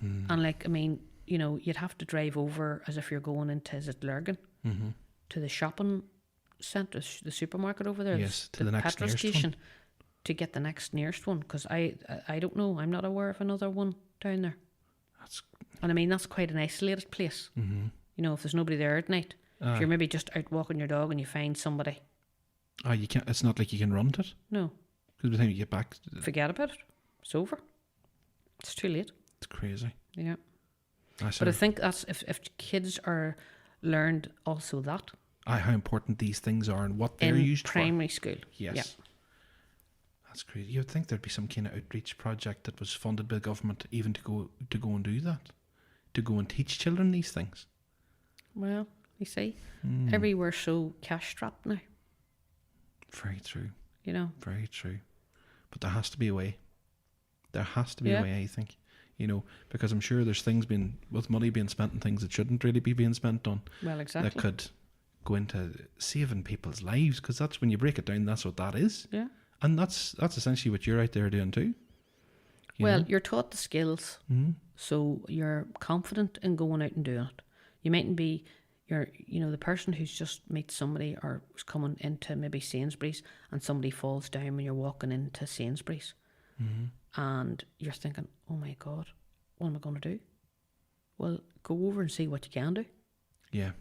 And you'd have to drive over as if you're going into, is it Lurgan? Mm-hmm. To the shopping centre, the supermarket over there. Yes, to the next petrol nearest one. station, to get the next nearest one. Because I don't know, I'm not aware of another one down there. That's quite an isolated place. Mm-hmm. If there's nobody there at night. If you're maybe just out walking your dog and you find somebody. You can't. It's not like you can run to it. No. Because by the time you get back, Forget about it. It's over. It's too late. it's crazy. Yeah. But But I think that's if kids are learned also that how important these things are and what they're in used primary school. for. Yes. Yeah. That's crazy. You'd think there'd be some kind of outreach project that was funded by the government even to go and do that. To go and teach children these things. Well, you see, everywhere's so cash strapped now. Very true. Very true. But there has to be a way. There has to be a way, I think. Because I'm sure there's things with money being spent on things that shouldn't really be being spent on. Well, exactly. That could go into saving people's lives, because that's, when you break it down, that's what that is. Yeah. And that's essentially what you're out there doing too. Well, you're taught the skills, so you're confident in going out and doing it. You mightn't be, the person who's just met somebody or is coming into maybe Sainsbury's and somebody falls down when you're walking into Sainsbury's. And you're thinking, oh my God, what am I going to do? Well, go over and see what you can do. Yeah.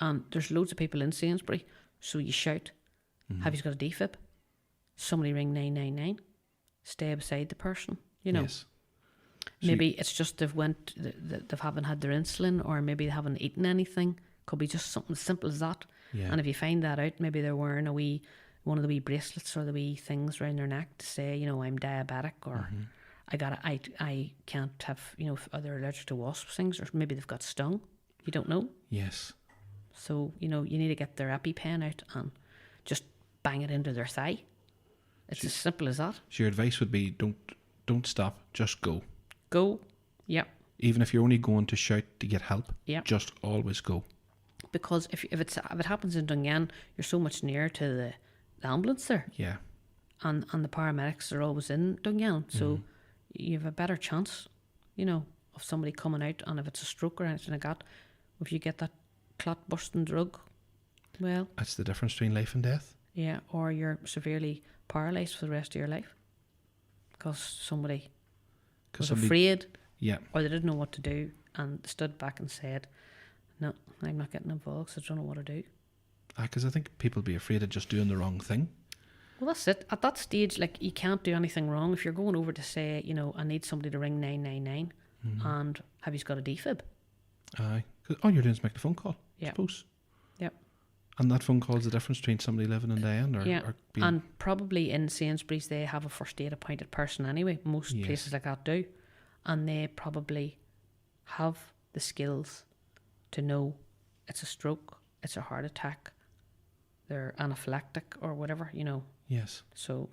And there's loads of people in Sainsbury, so you shout, have you got a defib? Somebody ring 999. Stay beside the person, Yes. So maybe it's just they haven't had their insulin, or maybe they haven't eaten anything. Could be just something as simple as that. Yeah. And if you find that out, maybe they're wearing one of the wee bracelets or the wee things around their neck to say, I'm diabetic, or I can't have, if they're allergic to wasps things, or maybe they've got stung. You don't know. Yes. So, you need to get their EpiPen out and just bang it into their thigh. It's as simple as that. So your advice would be don't stop, just go. Go. Yep. Even if you're only going to shout to get help, Yep. just always go. Because if it happens in Dungan, you're so much nearer to the ambulance there. Yeah. And the paramedics are always in Dungan. So you have a better chance, of somebody coming out. And if it's a stroke or anything like that, if you get that clot busting drug, well, That's the difference between life and death. yeah, or you're severely paralysed for the rest of your life because somebody was afraid, Yeah. or they didn't know what to do and stood back and said, no, I'm not getting involved because I don't know what to do. Because I think people be afraid of just doing the wrong thing. Well, that's it. At that stage, you can't do anything wrong. If you're going over to say, I need somebody to ring 999 and have you got a defib? Aye. 'Cause all you're doing is make the phone call, I Yeah. suppose. Yep. And that phone call is the difference between somebody living and dying or being... And probably in Sainsbury's they have a first aid appointed person anyway. Most places like that do. And they probably have the skills to know it's a stroke, it's a heart attack, they're anaphylactic or whatever, Yes. So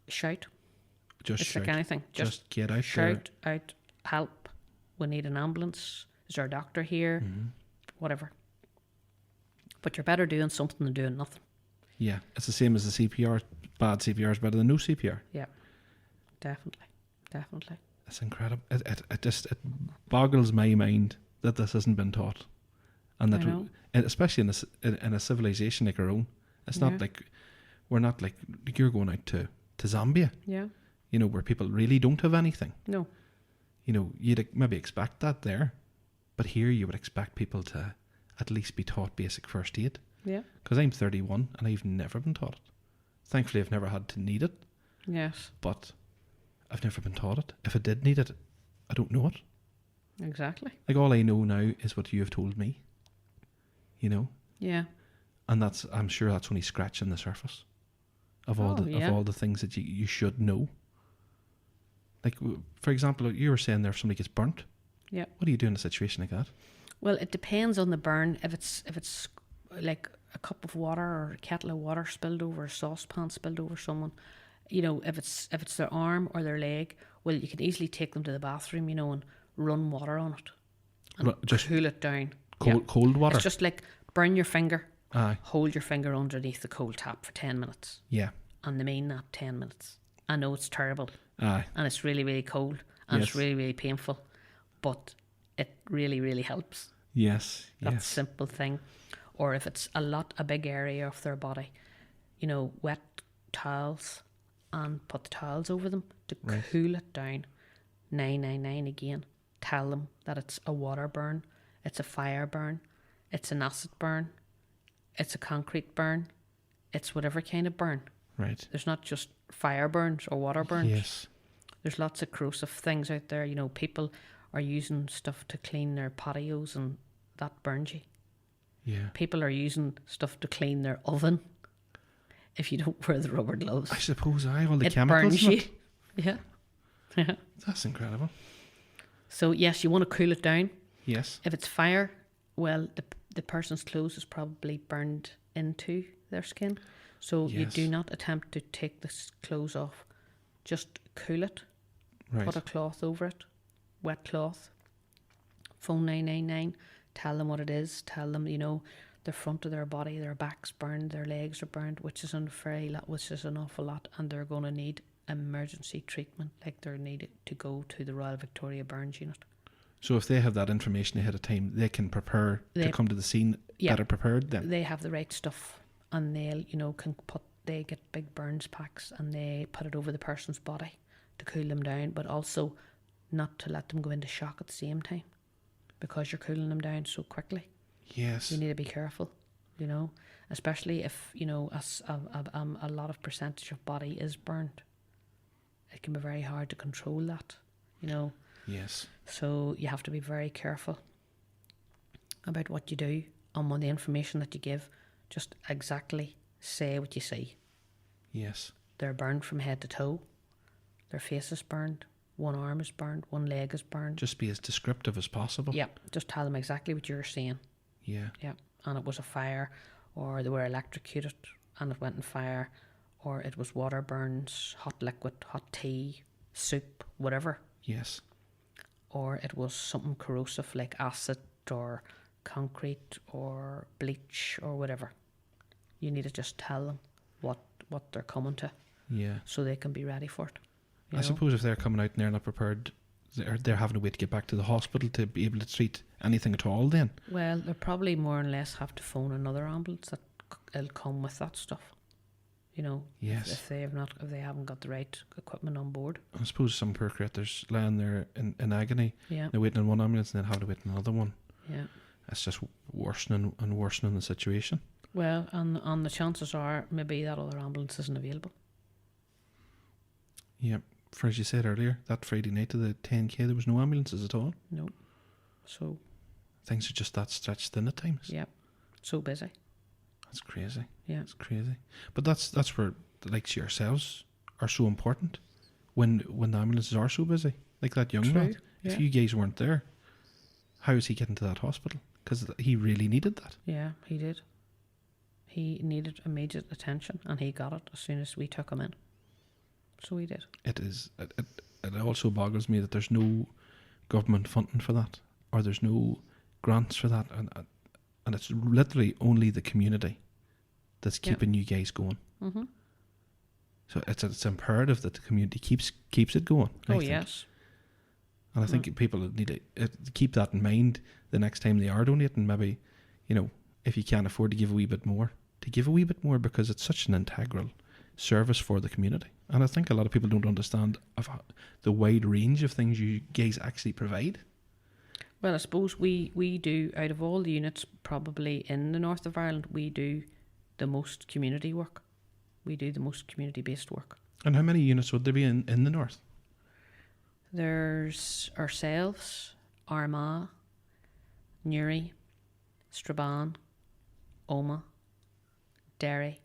shout. Just It's shout. like anything. Just get out shout out, help. We need an ambulance. Is there a doctor here? Whatever. But you're better doing something than doing nothing. there. Yeah. It's the same as the CPR. Bad CPR is better than no CPR. Yeah, definitely. Definitely. It's incredible. It just boggles my mind that this hasn't been taught. And that, I know. and especially in a civilization like our own, it's not like, we're not like you're going out to Zambia, Yeah. Where people really don't have anything. No. You'd maybe expect that there, but here you would expect people to at least be taught basic first aid. Yeah. Because I'm 31 and I've never been taught it. Thankfully, I've never had to need it, Yes. but I've never been taught it. If I did need it, I don't know it. Exactly. Like, all I know now is what you have told me, Yeah. and I'm sure that's only scratching the surface of all the things that you should know. Like, for example, you were saying there, if somebody gets burnt, Yeah. what do you do in a situation like that? Well, it depends on the burn. If it's like a cup of water or a kettle of water spilled over, a saucepan spilled over someone, if it's their arm or their leg, well, you can easily take them to the bathroom, and run water on it and Just cool it down. Cold water. It's just like burn your finger, Aye. hold your finger underneath the cold tap for 10 minutes. Yeah. And they mean that 10 minutes. I know it's terrible. Aye. And it's really, really cold. And it's Yes. really, really painful. But it really, really helps. Yes. That Yes. simple thing. Or if it's a big area of their body, wet towels and put the towels over them to cool it down. 999 again. Tell them that it's a water burn, it's a fire burn, it's an acid burn, it's a concrete burn, it's whatever kind of burn. Right. There's not just fire burns or water burns. Yes. There's lots of corrosive things out there. People are using stuff to clean their patios and that burns you. Yeah. People are using stuff to clean their oven. If you don't wear the rubber gloves, I suppose all the it chemicals burns in you. it. Yeah. That's incredible. So yes, you want to cool it down. Yes. If it's fire, well, the person's clothes is probably burned into their skin. So you Yes. do not attempt to take the clothes off. Just cool it. Right. Put a cloth over it, wet cloth. Phone 999. Tell them what it is. Tell them, the front of their body, their back's burned, their legs are burned, which is an awful lot, and they're going to need emergency treatment, like they're needed to go to the Royal Victoria Burns Unit. So if they have that information ahead of time, they can prepare to come to the scene better prepared then? They have the right stuff, and they'll, they get big burns packs and they put it over the person's body to cool them down, but also not to let them go into shock at the same time, because you're cooling them down so quickly. Yes. You need to be careful, especially if, a lot of percentage of body is burned. It can be very hard to control that, Yes. So you have to be very careful about what you do and on the information that you give. Just exactly say what you see. Yes. They're burned from head to toe. Their face is burned. One arm is burned. One leg is burned. Just be as descriptive as possible. Yeah. Just tell them exactly what you're seeing. Yeah. Yeah. And it was a fire, or they were electrocuted and it went in fire, or it was water burns, hot liquid, hot tea, soup, whatever. Yes. Or it was something corrosive like acid or concrete or bleach or whatever. You need to just tell them what they're coming to. Yeah. So they can be ready for it. I suppose if they're coming out and they're not prepared, they're having to wait to get back to the hospital to be able to treat anything at all then. Well, they'll probably more or less have to phone another ambulance that'll come with that stuff. Yes. If they haven't got the right equipment on board. I suppose some poor creatures lying there in agony. Yeah. They're waiting on one ambulance and then having to wait on another one. Yeah. It's just worsening and worsening the situation. Well, and the chances are maybe that other ambulance isn't available. Yeah. For as you said earlier, that Friday night of the 10K, there was no ambulances at all. No. So things are just that stretched thin at times. yeah. So busy. That's crazy. Yeah. It's crazy. But that's where the likes of yourselves are so important. When the ambulances are so busy. Like that young True, lad. yeah. If you guys weren't there, how is he getting to that hospital? Because he really needed that. Yeah, he did. He needed immediate attention, and he got it as soon as we took him in. So he did. It also boggles me that there's no government funding for that, or there's no grants for that, and it's literally only the community that's keeping you guys going. Mm-hmm. So it's imperative that the community keeps it going. I think. Yes. And I think people need to keep that in mind the next time they are donating. Maybe, if you can't afford to give a wee bit more, to give a wee bit more, because it's such an integral service for the community. And I think a lot of people don't understand the wide range of things you guys actually provide. Well, I suppose we do, out of all the units probably in the north of Ireland, we do the most community work. We do the most community-based work. And how many units would there be in the north? There's ourselves, Armagh, Newry, Strabane, Omagh, Derry,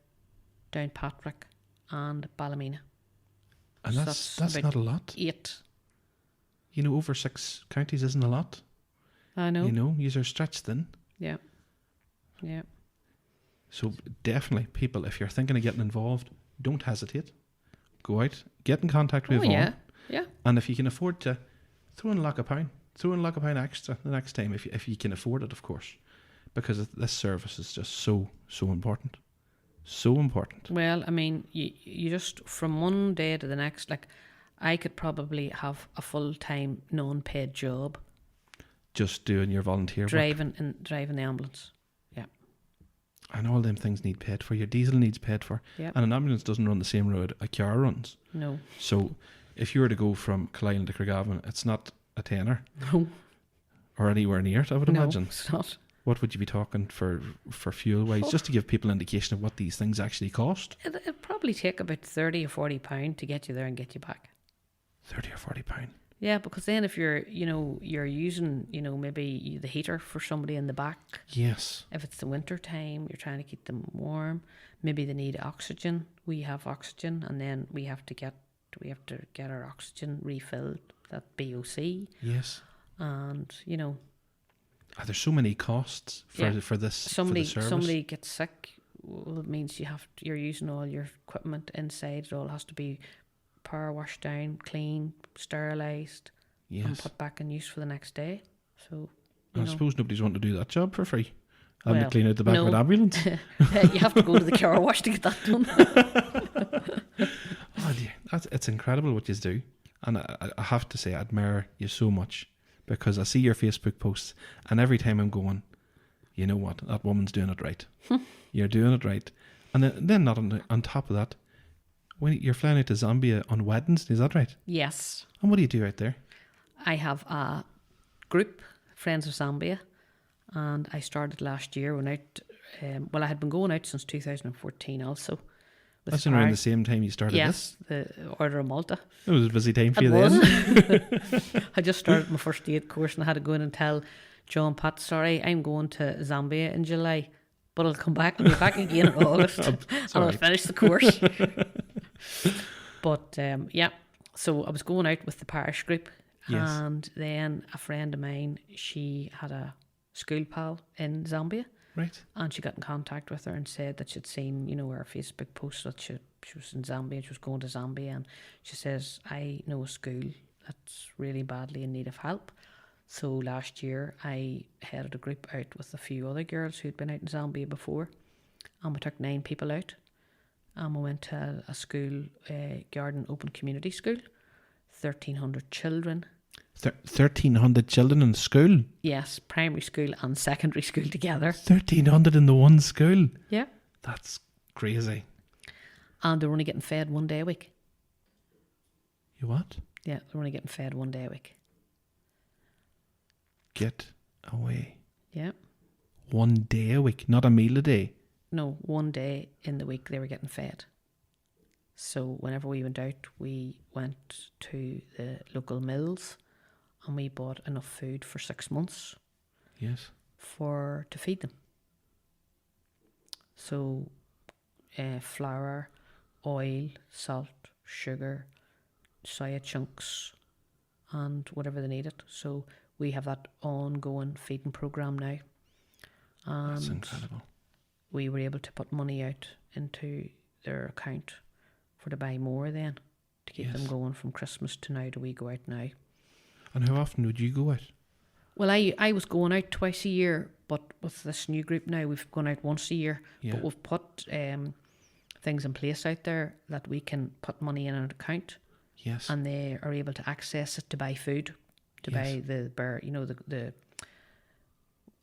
Downpatrick and Ballymena. And So that's not a lot. 8. Over 6 counties isn't a lot. I know. Yous are stretched thin. Yeah. Yeah. So definitely, people, if you're thinking of getting involved, don't hesitate. Go out, get in contact with Yvonne. Yeah. Yeah. And if you can afford to, throw in like a pound extra the next time, if you can afford it, of course, because this service is just so important. So important. Well, I mean, you just, from one day to the next, like, I could probably have a full-time non-paid job Just doing your volunteer work. driving the ambulance. Yeah. And all them things need paid for. Your diesel needs paid for. Yeah. And an ambulance doesn't run the same road a car runs. No. So if you were to go from Coalisland to Craigavon, it's not a tenner. No. Or anywhere near it, I would imagine. No, it's not. What would you be talking for fuel wise? Just to give people an indication of what these things actually cost. It'd probably take about £30 or £40 to get you there and get you back. £30 or £40. Yeah, because then if you're using, maybe the heater for somebody in the back. Yes. If it's the winter time, you're trying to keep them warm. Maybe they need oxygen. We have oxygen, and then we have to get our oxygen refilled. That BOC. Yes. And There's so many costs for this for the service. Somebody gets sick. Well, it means you're using all your equipment inside. It all has to be power washed down, clean, sterilised, and Yes. put back in use for the next day. So I suppose nobody's wanting to do that job for free. I'm Well, clean out the back of an no. ambulance. you have to go to the car wash to get that done. Oh dear. It's incredible what you do. And I have to say, I admire you so much, because I see your Facebook posts, and every time I'm going, you know what, that woman's doing it right. You're doing it right. And then not on top of that, when you're flying out to Zambia on Wednesday, is that right? Yes. And what do you do out there? I have a group, Friends of Zambia, and I started last year. Went out. I had been going out since 2014 also. That's around the same time you started this? Yes, the Order of Malta. It was a busy time for it you was. then. I just started my first aid course, and I had to go in and tell John Pat, sorry, I'm going to Zambia in July, but I'll come back and be back again in August, and I'll finish the course. But so I was going out with the parish group, and then a friend of mine, she had a school pal in Zambia. Right. And she got in contact with her and said that she'd seen, our Facebook post that she was in Zambia and she was going to Zambia. And she says, I know a school that's really badly in need of help. So last year I headed a group out with a few other girls who'd been out in Zambia before. And we took 9 people out. And we went to a school, Garden Open Community School, 1,300 children. 1,300 children in school? Yes, primary school and secondary school together. 1,300 in the one school? Yeah. That's crazy. And they're only getting fed 1 day a week. You what? Yeah, they're only getting fed 1 day a week. Get away. Yeah. 1 day a week, not a meal a day? No, 1 day in the week they were getting fed. So whenever we went out, we went to the local mills and we bought enough food for 6 months. Yes. To feed them. So flour, oil, salt, sugar, soya chunks, and whatever they needed. So we have that ongoing feeding program now. And that's incredible. We were able to put money out into their account to buy more then, to keep them going from Christmas to now. Do we go out now? And how often would you go out? Well, I was going out twice a year, but with this new group now, we've gone out once a year. Yeah. But we've put things in place out there that we can put money in an account. Yes. And they are able to access it to buy food, to buy the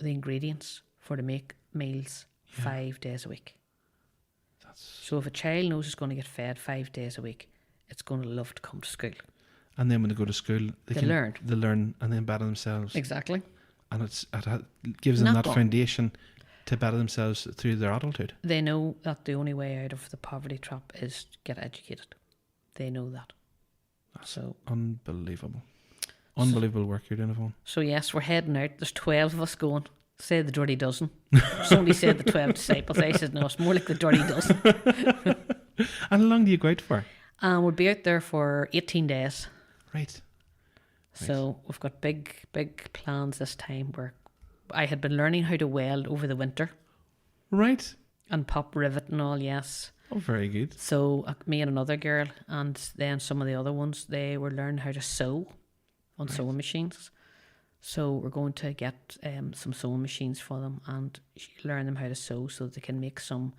ingredients for to make meals 5 days a week. So if a child knows it's going to get fed 5 days a week, it's going to love to come to school. And then when they go to school, they learn and then better themselves. Exactly. And it gives them that foundation to better themselves through their adulthood. They know that the only way out of the poverty trap is to get educated. They know that. That's unbelievable. Unbelievable work you're doing, Yvonne. So yes, we're heading out. There's 12 of us going. Say the dirty dozen. Somebody said the 12 disciples. I said no, it's more like the dirty dozen. And how long do you go out for? We'll be out there for 18 days. Right. So we've got big plans this time. Where I had been learning how to weld over the winter. Right. And pop rivet and all, yes. Oh, very good. So me and another girl, and then some of the other ones, they were learning how to sew on sewing machines. So we're going to get some sewing machines for them and learn them how to sew so that they can make some,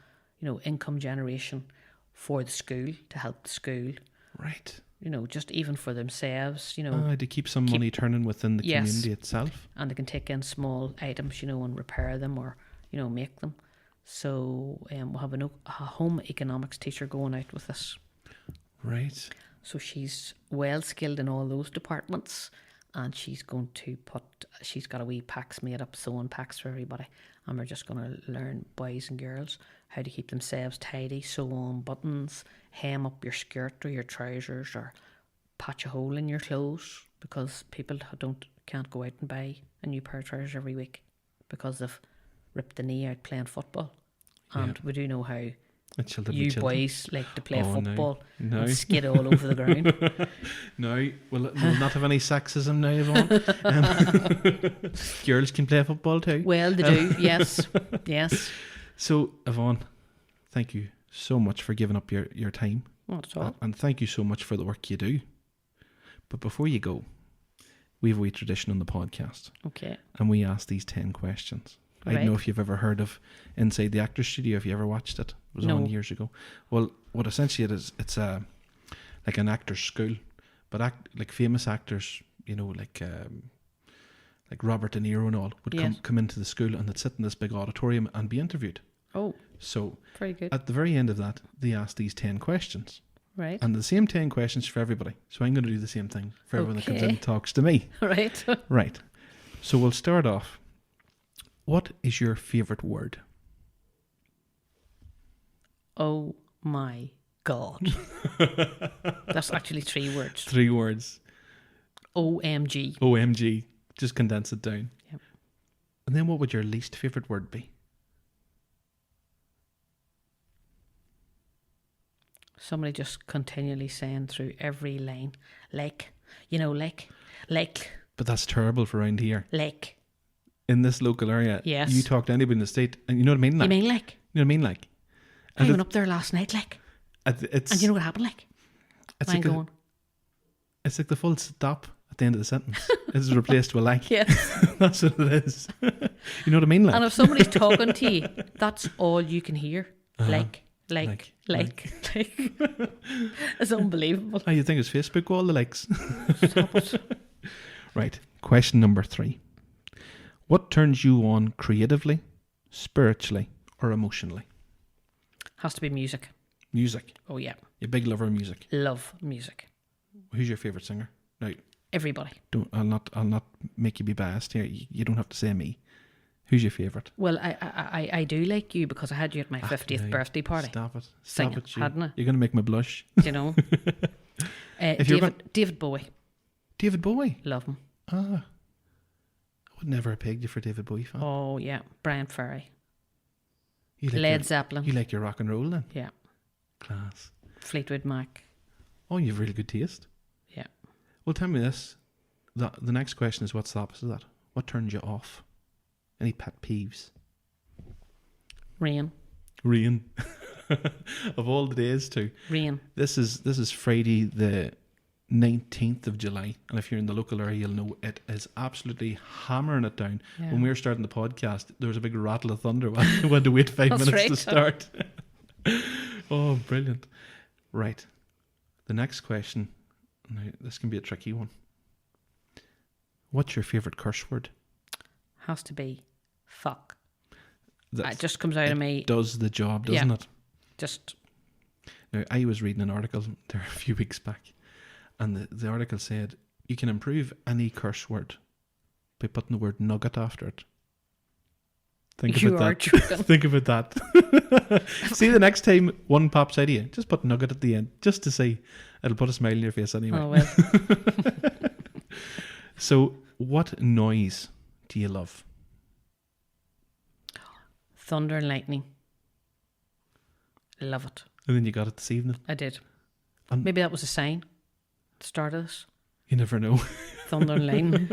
income generation for the school, to help the school. Right. Just even for themselves, to keep some money turning within the community itself. And they can take in small items, and repair them or, make them. So we'll have a home economics teacher going out with us. Right. So she's well skilled in all those departments. And she's going to she's got a wee packs made up, sewing packs for everybody. And we're just going to learn, boys and girls, how to keep themselves tidy, sew on buttons, hem up your skirt or your trousers, or patch a hole in your clothes, because people can't go out and buy a new pair of trousers every week because they've ripped the knee out playing football. And we do know how you boys like to play football and skid all over the ground. No, we'll not have any sexism now, Yvonne. Girls can play football too. Well, they do, yes. Yes. So, Yvonne, thank you so much for giving up your time. Not at all. And thank you so much for the work you do. But before you go, we have a wee tradition on the podcast. Okay. And we ask these 10 questions. I don't know if you've ever heard of Inside the Actors Studio, if you ever watched it. It was on years ago. Well, what essentially it is, it's like an actor's school, but like famous actors, you know, like Robert De Niro and all would Yes. come into the school, and they'd sit in this big auditorium and be interviewed. Oh, So very good. at the very end of that, they asked these 10 questions. Right. And the same 10 questions for everybody. So I'm going to do the same thing for everyone that comes in Okay. and talks to me. Right. Right. So we'll start off. What is your favourite word? Oh my God. That's actually 3 words. 3 words. OMG. OMG. Just condense it down. Yep. And then what would your least favourite word be? Somebody just continually saying through every line, like, But that's terrible for around here. like. In this local area, Yes. you talk to anybody in the state, and you know what I mean? Like, You mean like? You know what I mean? Like, I and went up there last night, like. it's And you know what happened, like? it's I'm like going, it's like the full stop at the end of the sentence is replaced with like. yes. That's what it is. You know what I mean? Like, And if somebody's talking to you, that's all you can hear. Like. It's unbelievable. oh, you think it's Facebook? All the likes. Stop it. Right. Question number 3. What turns you on creatively, spiritually, or emotionally? Has to be music. Music. Oh yeah. You're a big lover of music. Love music. Who's your favourite singer? Now, Everybody. I'll not make you be biased here. You don't have to say me. Who's your favourite? Well, I do like you because I had you at my 50th no, birthday party. Stop it. Stop Singing, it. hadn't I? You're going to make me blush. You know. If you're David Bowie. David Bowie. Love him. Ah. I would never have pegged you for David Bowie fan. Oh yeah. Brian Ferry. You like Led your, Zeppelin. You like your rock and roll then? Yeah. Class. Fleetwood Mac. Oh, you have really good taste. Yeah. Well, tell me this. The next question is, what's the opposite of that? What turns you off? Any pet peeves? Rain. Rain. Of all the days too. Rain. This is Friday the 19th of July, and if you're in the local area, you'll know it is absolutely hammering it down. Yeah. When we were starting the podcast, there was a big rattle of thunder. We had to wait 5 That's minutes to right. start. Oh, brilliant. Right. The next question, now this can be a tricky one. What's your favourite curse word? Has to be fuck. That's- It just comes out of me. does the job, doesn't Yeah. it? Just Now, I was reading an article there a few weeks back, and the article said you can improve any curse word by putting the word nugget after it. Think You about are that. joking. Think about that. See, the next time one pops out of you, just put nugget at the end, just to see. It'll put a smile on your face anyway. oh well. So, what noise do you love? Thunder and lightning. Love it. And then you got it this evening. I did. And- Maybe that was a sign. The start of this. You never know. Thunder and lightning.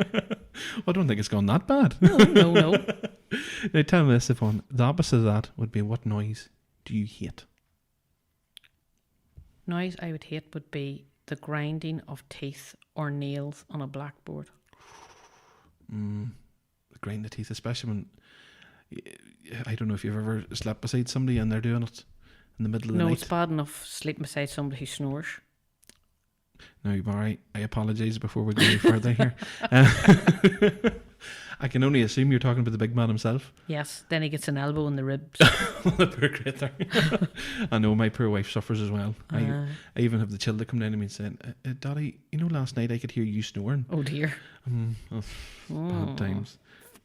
I don't think it's gone that bad. No. Now tell me this, Yvonne. The opposite of that would be, what noise do you hate? Noise I would hate would be the grinding of teeth or nails on a blackboard. Grind the teeth, especially when, I don't know if you've ever slept beside somebody and they're doing it in the middle of the No, night. it's bad enough sleeping beside somebody who snores. Now, Barry, I apologise before we go any further here. I can only assume you're talking about the big man himself. Yes, then he gets an elbow in the ribs. The poor creature. I know my poor wife suffers as well. I even have the children come down to me and saying, Daddy, you know, last night I could hear you snoring. Oh dear. Bad times.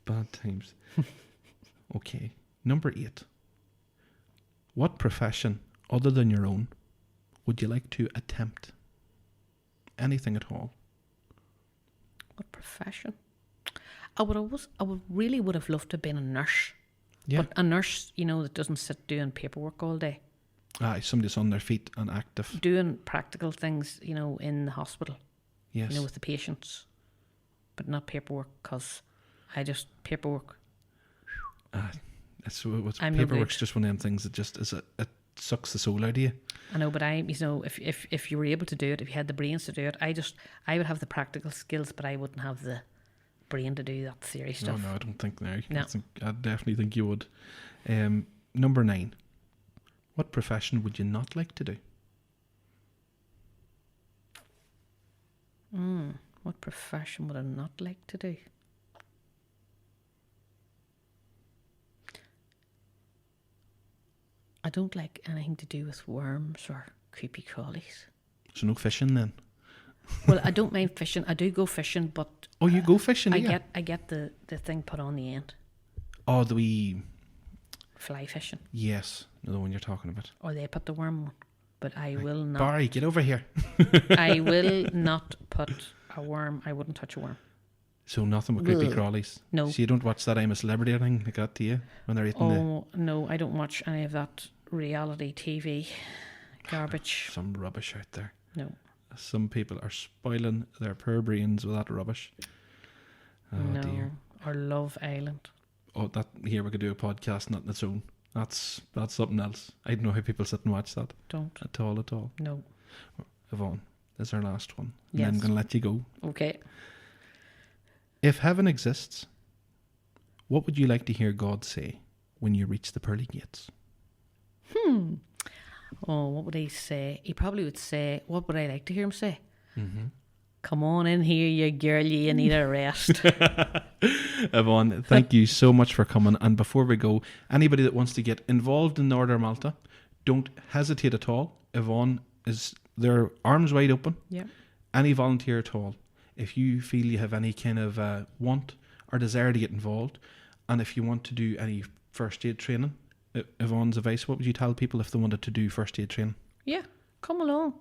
Bad times. Okay. Number 8. What profession, other than your own, would you like to attempt? Anything at all? What profession? I would really have loved to have been a nurse. Yeah. But a nurse, you know, that doesn't sit doing paperwork all day. Somebody's on their feet and active. Doing practical things, you know, in the hospital. Yes. You know, with the patients. But not paperwork, because paperwork. I'm no Paperwork's good. just one of them things that just it sucks the soul out of you. I know, but if you were able to do it, if you had the brains to do it, I would have the practical skills, but I wouldn't have the brain to do that theory stuff. No, I don't think now. No. I definitely think you would. Number 9. What profession would you not like to do? What profession would I not like to do? I don't like anything to do with worms or creepy crawlies. So no fishing then? Well, I don't mind fishing. I do go fishing, but Oh, you go fishing, yeah? I get the thing put on the end. Oh, the wee... Fly fishing. Yes, the one you're talking about. Or they put the worm on. But I will not. Barry, get over here. I will not put a worm. I wouldn't touch a worm. So nothing with creepy Ugh. crawlies? No. So you don't watch that I'm a Celebrity or anything like that, do you? When they're eating Oh, no, I don't watch any of that reality TV garbage. some rubbish out there. No. Some people are spoiling their poor brains with that rubbish. Oh, no. dear. Or Love Island. Oh, that here we could do a podcast not in its own. That's something else. I don't know how people sit and watch that. Don't. At all. No. Yvonne, this is our last one. And Yes. then I'm going to let you go. Okay. If heaven exists, what would you like to hear God say when you reach the pearly gates? Oh, what would he say? He probably would say, what would I like to hear him say? Mm-hmm. Come on in here, you girl, you need a rest. Yvonne, thank you so much for coming. And before we go, anybody that wants to get involved in Order Malta, don't hesitate at all. Yvonne is their arms wide open. Yeah. Any volunteer at all. If you feel you have any kind of want or desire to get involved, and if you want to do any first aid training, Yvonne's advice, what would you tell people if they wanted to do first aid training? Yeah, come along.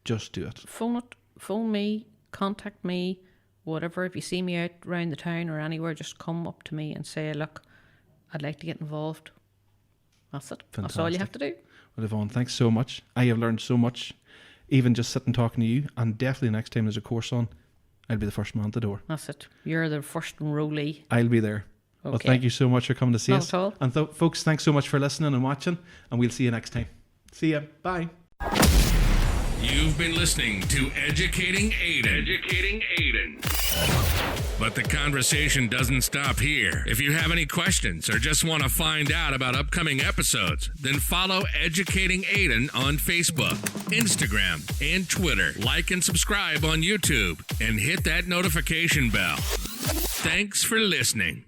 Just do it. Phone me, contact me, whatever. If you see me out around the town or anywhere, just come up to me and say, look, I'd like to get involved. That's it. Fantastic. That's all you have to do. Well, Yvonne, thanks so much. I have learned so much, even just sitting talking to you, and definitely next time there's a course on, I'll be the first man at the door. That's it. You're the first enrollee. I'll be there. Okay. Well, thank you so much for coming to see Not us. at all. And folks, thanks so much for listening and watching, and we'll see you next time. See ya. Bye. You've been listening to Educating AIDEN. Educating AIDEN. But the conversation doesn't stop here. If you have any questions or just want to find out about upcoming episodes, then follow Educating AIDEN on Facebook, Instagram, and Twitter. Like and subscribe on YouTube, and hit that notification bell. Thanks for listening.